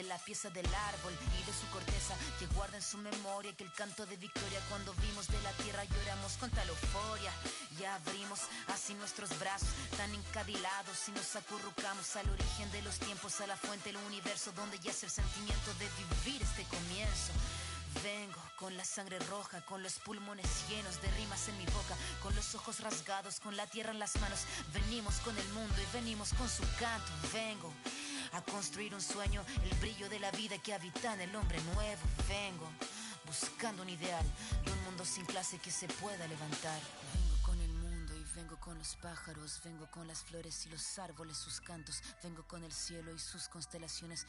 la pieza del árbol y de su corteza, que guarda en su memoria que el canto de victoria cuando vimos de la tierra lloramos con tal euforia. Ya abrimos así nuestros brazos tan encadilados y nos acurrucamos al origen de los tiempos, a la fuente del universo donde yace el sentimiento de vivir este comienzo. Vengo con la sangre roja, con los pulmones llenos de rimas en mi boca, con los ojos rasgados, con la tierra en las manos. Venimos con el mundo y venimos con su canto. Vengo a construir un sueño, el brillo de la vida que habita en el hombre nuevo. Vengo buscando un ideal de un mundo sin clase que se pueda levantar. Vengo con el mundo y vengo con los pájaros, vengo con las flores y los árboles, sus cantos. Vengo con el cielo y sus constelaciones,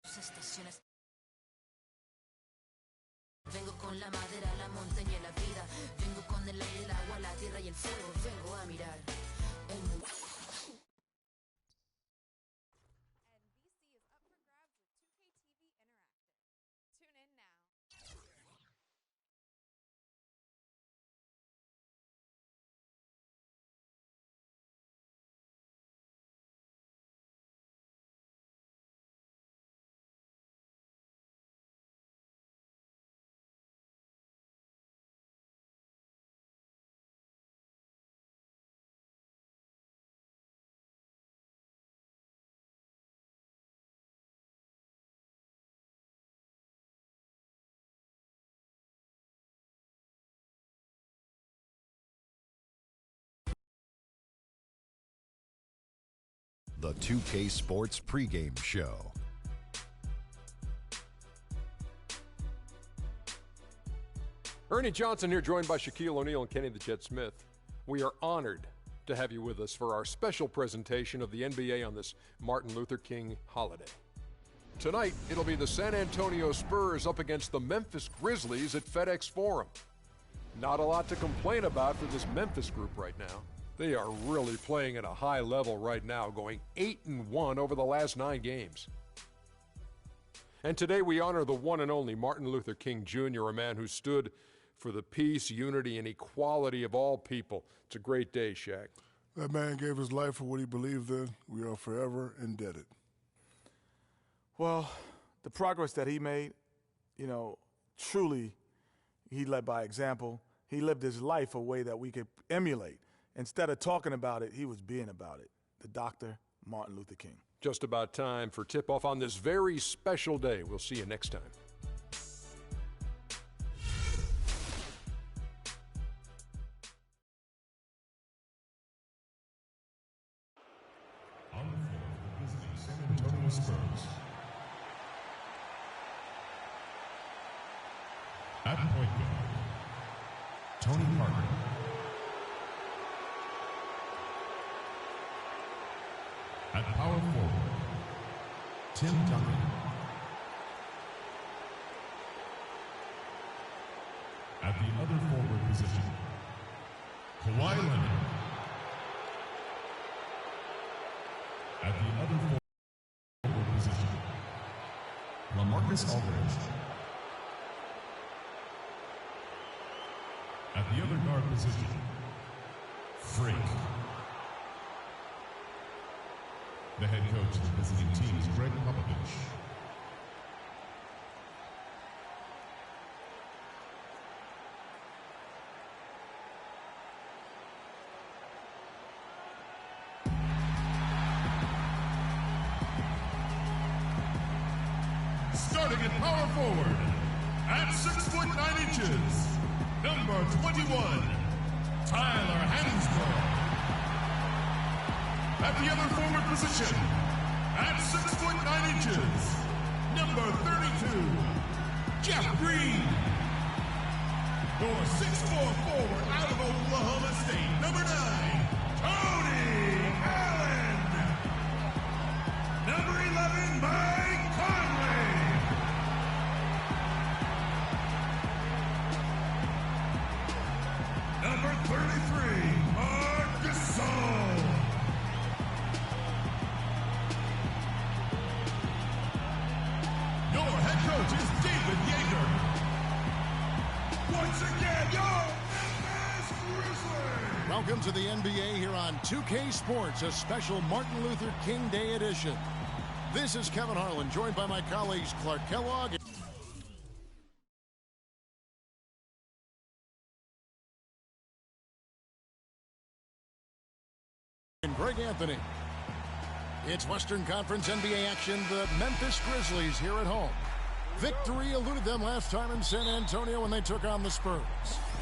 sus estaciones. Vengo con la madera, la montaña y la vida. Vengo con el aire, el agua, la tierra y el fuego. Vengo a mirar el mundo. The 2K Sports pregame show. Ernie Johnson here, joined by Shaquille O'Neal and Kenny the Jet Smith. We are honored to have you with us for our special presentation of the NBA on this Martin Luther King holiday. Tonight, it'll be the San Antonio Spurs up against the Memphis Grizzlies at FedEx Forum. Not a lot to complain about for this Memphis group right now. They are really playing at a high level right now, going 8-1 over the last 9 games. And today we honor the one and only Martin Luther King Jr., a man who stood for the peace, unity, and equality of all people. It's a great day, Shaq. That man gave his life for what he believed in. We are forever indebted. Well, the progress that he made, truly, he led by example. He lived his life a way that we could emulate. Instead of talking about it, he was being about it. The Dr. Martin Luther King. Just about time for tip-off on this very special day. We'll see you next time. On the floor for the visiting San Antonio Spurs. At point guard, Tony Parker. At power forward, Tim Duncan. At the other forward position, Kawhi Leonard. At the other forward position, LaMarcus Aldridge. At the other guard position, Frank. The head coach of the visiting team is Greg Popovich. Starting at power forward, at 6'9", number 21, Tyler Hansbrough. At the other forward position, at 6'9", number 32, Jeff Green. Your 6'4" forward out of Oklahoma State, number 9, Tony Allen. Number 11, Mike Conley. Number 33, Marc Gasol. Your head coach is David Yeager. Once again, your Memphis Grizzlies. Welcome to the NBA here on 2K Sports, a special Martin Luther King Day edition. This is Kevin Harlan, joined by my colleagues Clark Kellogg and Greg Anthony. It's Western Conference NBA action. The Memphis Grizzlies here at home. Victory eluded them last time in San Antonio when they took on the Spurs.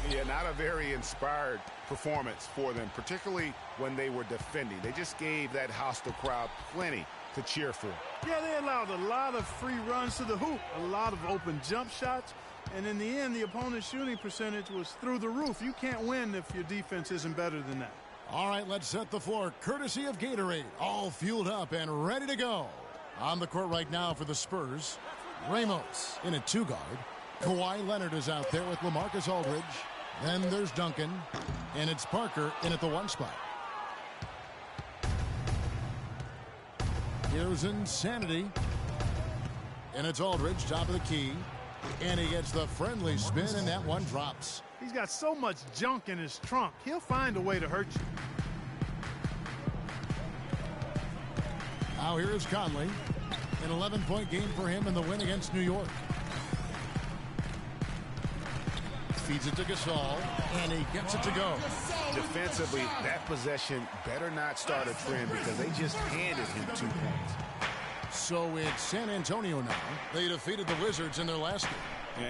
Yeah, not a very inspired performance for them, particularly when they were defending. They just gave that hostile crowd plenty to cheer for. Yeah, they allowed a lot of free runs to the hoop, a lot of open jump shots, and in the end, the opponent's shooting percentage was through the roof. You can't win if your defense isn't better than that. All right, let's set the floor, courtesy of Gatorade. All fueled up and ready to go. On the court right now for the Spurs, Ramos in a two-guard. Kawhi Leonard is out there with LaMarcus Aldridge. Then there's Duncan, and it's Parker in at the one spot. Here's Insanity, and it's Aldridge, top of the key, and he gets the friendly spin, and that one drops. He's got so much junk in his trunk. He'll find a way to hurt you. Now here is Conley. An 11-point game for him in the win against New York. Feeds it to Gasol, and he gets it to go. Defensively, that possession better not start a trend because they just handed him 2 points. So it's San Antonio now. They defeated the Wizards in their last game.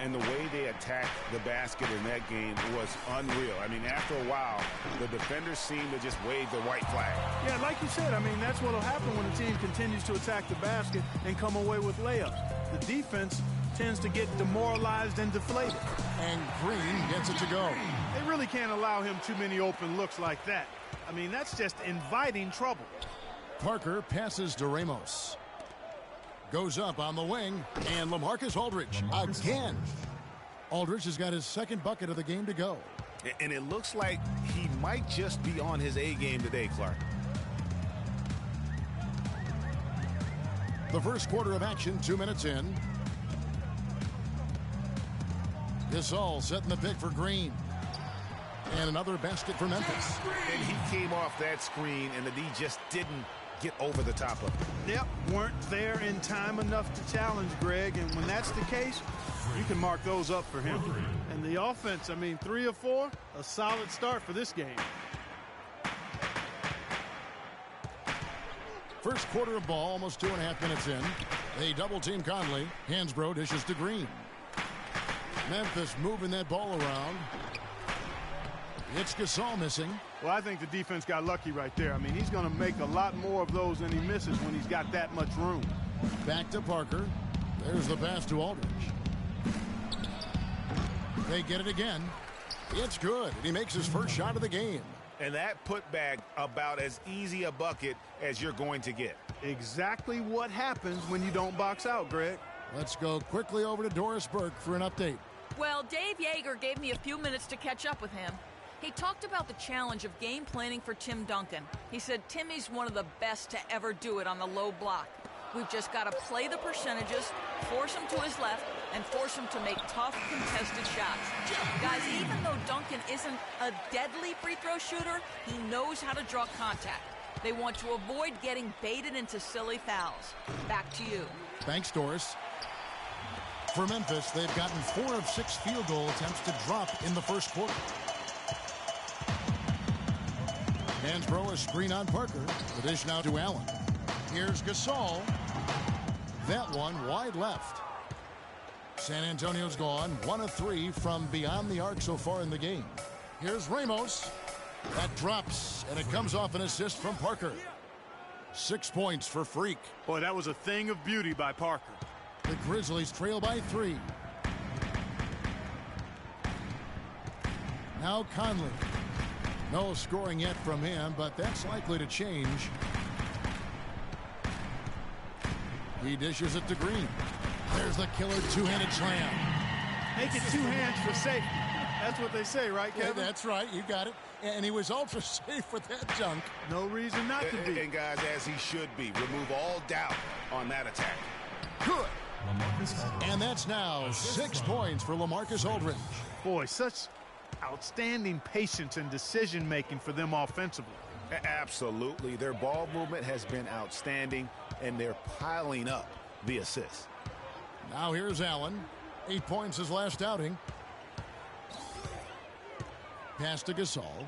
And the way they attacked the basket in that game was unreal. I mean, after a while, the defenders seemed to just wave the white flag. Yeah, like you said, I mean, that's what will happen when a team continues to attack the basket and come away with layups. The defense tends to get demoralized and deflated. And Green gets it to go. They really can't allow him too many open looks like that. I mean, that's just inviting trouble. Parker passes to Ramos. Goes up on the wing, and LaMarcus Aldridge again. Aldridge has got his second bucket of the game to go. And it looks like he might just be on his A game today, Clark. The first quarter of action, 2 minutes in. Gasol setting the pick for Green. And another basket for Memphis. And he came off that screen, and the D just didn't get over the top of it. Yep, weren't there in time enough to challenge Greg, and when that's the case, you can mark those up for him. And the offense, I mean, 3 of 4, a solid start for this game. First quarter of ball, almost 2.5 minutes in. They double team Conley. Hansbrough dishes to Green. Memphis moving that ball around. It's Gasol missing. Well, I think the defense got lucky right there. I mean, he's going to make a lot more of those than he misses when he's got that much room. Back to Parker. There's the pass to Aldridge. They get it again. It's good. And he makes his first shot of the game. And that putback about as easy a bucket as you're going to get. Exactly what happens when you don't box out, Greg. Let's go quickly over to Doris Burke for an update. Well, Dave Yeager gave me a few minutes to catch up with him. He talked about the challenge of game planning for Tim Duncan. He said Timmy's one of the best to ever do it on the low block. We've just got to play the percentages, force him to his left, and force him to make tough, contested shots. Guys, even though Duncan isn't a deadly free throw shooter, he knows how to draw contact. They want to avoid getting baited into silly fouls. Back to you. Thanks, Doris. For Memphis, they've gotten 4 of 6 field goal attempts to drop in the first quarter. Hansbrough, a screen on Parker. The dish now to Allen. Here's Gasol. That one wide left. San Antonio's gone 1 of 3 from beyond the arc so far in the game. Here's Ramos. That drops, and it comes off an assist from Parker. 6 points for Freak. Boy, that was a thing of beauty by Parker. The Grizzlies trail by 3. Now Conley. No scoring yet from him, but that's likely to change. He dishes it to Green. There's the killer two-handed slam. Make it 2 hands for safety. That's what they say, right, Kevin? Yeah, that's right. You got it. And he was ultra safe with that junk. No reason not to be. And guys, as he should be. Remove all doubt on that attack. Good. And that's now 6 points for LaMarcus Aldridge. Boy, such outstanding patience and decision-making for them offensively. Absolutely. Their ball movement has been outstanding, and they're piling up the assists. Now here's Allen. 8 points his last outing. Pass to Gasol.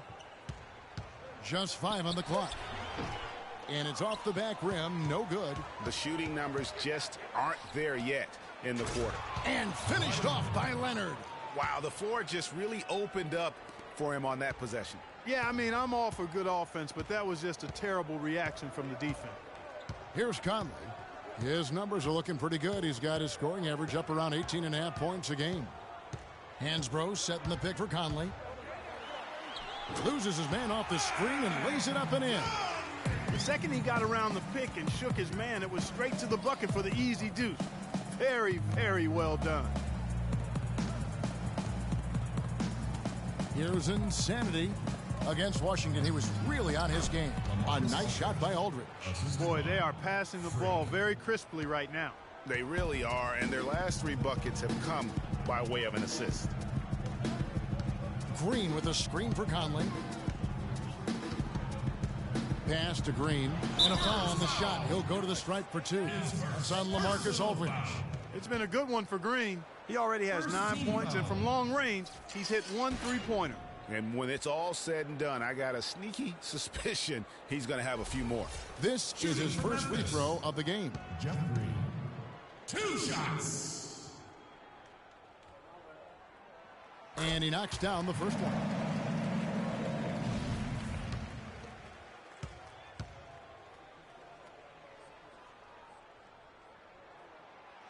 Just 5 on the clock. And it's off the back rim. No good. The shooting numbers just aren't there yet in the quarter. And finished off by Leonard. Wow, the floor just really opened up for him on that possession. Yeah, I mean, I'm all for good offense, but that was just a terrible reaction from the defense. Here's Conley. His numbers are looking pretty good. He's got his scoring average up around 18.5 points a game. Hansbrough setting the pick for Conley. Loses his man off the screen and lays it up and in. The second he got around the pick and shook his man, it was straight to the bucket for the easy deuce. Very, very well done. Here's Insanity against Washington. He was really on his game. A nice shot by Aldridge. Boy, they are passing the ball very crisply right now. They really are, and their last 3 buckets have come by way of an assist. Green with a screen for Conley. Pass to Green, and a foul on the shot. He'll go to the stripe for 2. That's on LaMarcus Aldridge. It's been a good one for Green. He already has 9 points, and from long range, he's hit 1 3-pointer. And when it's all said and done, I got a sneaky suspicion he's going to have a few more. This is his first free throw of the game. Jeff Green. 2 shots. And he knocks down the first one.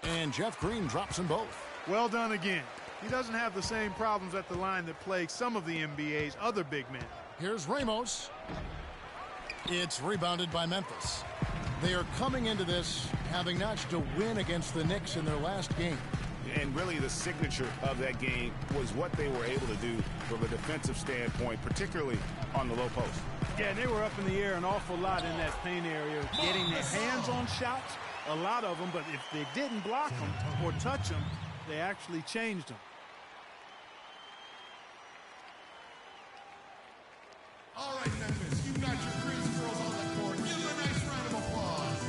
And Jeff Green drops them both. Well done again. He doesn't have the same problems at the line that plague some of the NBA's other big men. Here's Ramos. It's rebounded by Memphis. They are coming into this having notched a win against the Knicks in their last game. And really the signature of that game was what they were able to do from a defensive standpoint, particularly on the low post. Yeah, they were up in the air an awful lot in that paint area, getting their hands on shots, a lot of them, but if they didn't block them or touch them, they actually changed them. All right, Memphis, you got your Greens girls on the court. Give them a nice round of applause.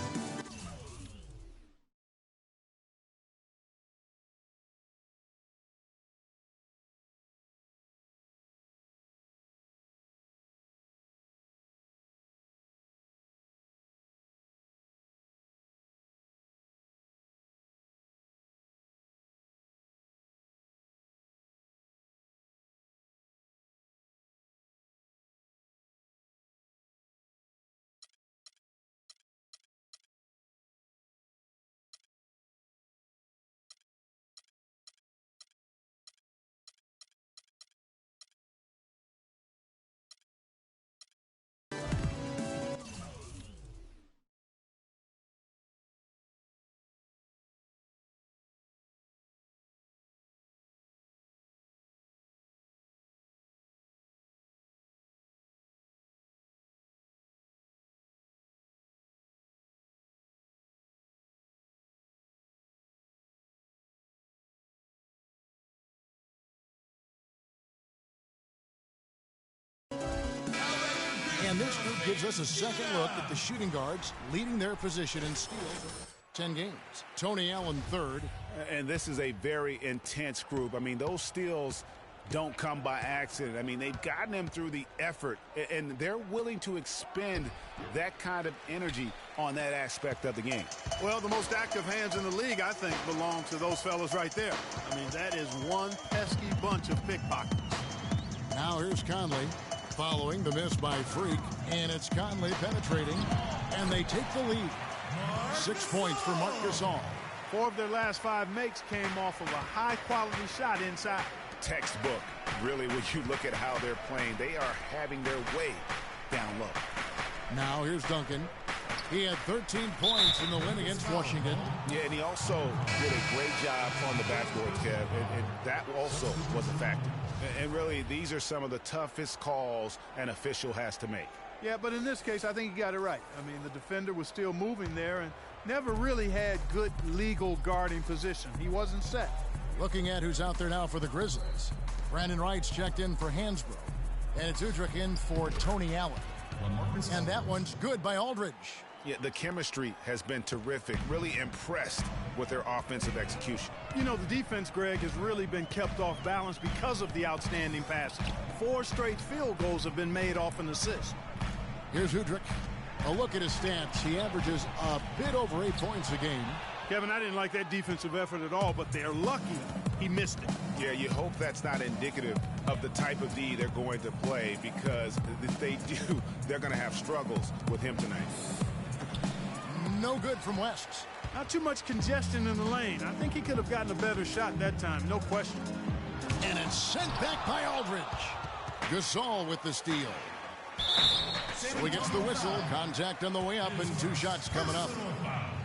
And this group gives us a second look at the shooting guards leading their position in steals. 10 games. Tony Allen third. And this is a very intense group. I mean, those steals don't come by accident. I mean, they've gotten them through the effort, and they're willing to expend that kind of energy on that aspect of the game. Well, the most active hands in the league, I think, belong to those fellas right there. I mean, that is one pesky bunch of pickpockets. Now here's Conley following the miss by Freak, and it's Conley penetrating, and they take the lead. 6 points for Marc Gasol. 4 of their last 5 makes came off of a high-quality shot inside. Textbook. Really, when you look at how they're playing, they are having their way down low. Now here's Duncan. He had 13 points in the win against Washington. Yeah, and he also did a great job on the backboard, Kev, and that also was a factor. And really, these are some of the toughest calls an official has to make. Yeah, but in this case, I think he got it right. I mean, the defender was still moving there and never really had good legal guarding position. He wasn't set. Looking at who's out there now for the Grizzlies. Brandon Wright's checked in for Hansbrough. And it's Udrich in for Tony Allen. And that one's good by Aldridge. Yeah, the chemistry has been terrific. Really impressed with their offensive execution. You know, the defense, Greg, has really been kept off balance because of the outstanding passes. 4 straight field goals have been made off an assist. Here's Udrich. A look at his stats. He averages a bit over 8 points a game. Kevin, I didn't like that defensive effort at all, but they're lucky he missed it. Yeah, you hope that's not indicative of the type of D they're going to play, because if they do, they're going to have struggles with him tonight. No good from West. Not too much congestion in the lane. I think he could have gotten a better shot that time, no question. And it's sent back by Aldridge. Gasol with the steal. So he gets the whistle. Contact on the way up, and 2 shots coming up.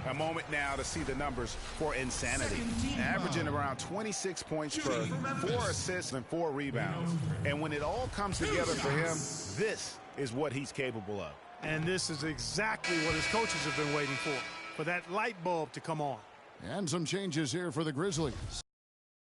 A moment now to see the numbers for insanity. Averaging around 26 points per 4 assists and 4 rebounds. And when it all comes together for him, this is what he's capable of. And this is exactly what his coaches have been waiting for that light bulb to come on. And some changes here for the Grizzlies.